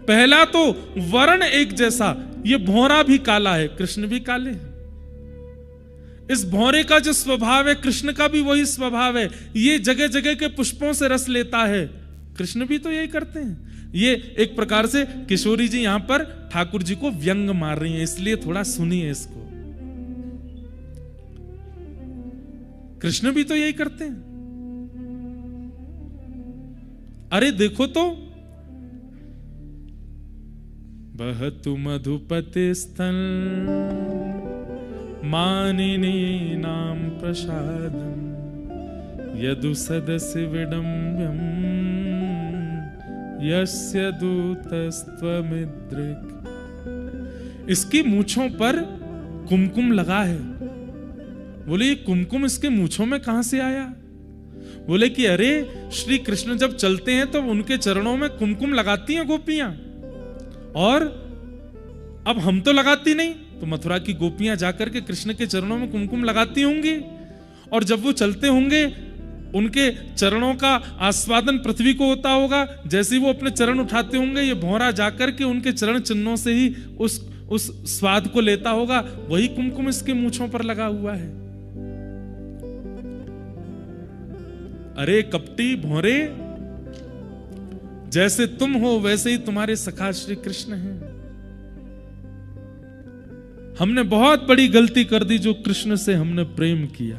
पहला तो वर्ण एक जैसा, ये भौरा भी काला है, कृष्ण भी काले हैं। इस भौरे का जो स्वभाव है, कृष्ण का भी वही स्वभाव है। ये जगह जगह के पुष्पों से रस लेता है, कृष्ण भी तो यही करते हैं। ये एक प्रकार से किशोरी जी यहां पर ठाकुर जी को व्यंग मार रही हैं, इसलिए थोड़ा सुनिए इसको। कृष्ण भी तो यही करते हैं। अरे देखो तो, बहतु मधुपति स्तन मानिनी नाम प्रसादम यदु सदस्य विडम्बम यस्य दूतस्त्वमिद्रिक। इसकी मूंछों पर कुमकुम लगा है। बोले ये कुमकुम इसके मूंछों में कहां से आया। बोले कि अरे श्री कृष्ण जब चलते हैं तो उनके चरणों में कुमकुम लगाती हैं गोपियां, और अब हम तो लगाती नहीं, तो मथुरा की गोपियां जाकर के कृष्ण के चरणों में कुमकुम लगाती होंगी, और जब वो चलते होंगे उनके चरणों का आस्वादन पृथ्वी को होता होगा। जैसे ही वो अपने चरण उठाते होंगे, ये भौरा जाकर के उनके चरण चिन्हों से ही उस स्वाद को लेता होगा। वही कुमकुम इसके मूंछों पर लगा हुआ है। अरे कपटी भौरे, जैसे तुम हो वैसे ही तुम्हारे सखा श्री कृष्ण हैं। हमने बहुत बड़ी गलती कर दी जो कृष्ण से हमने प्रेम किया।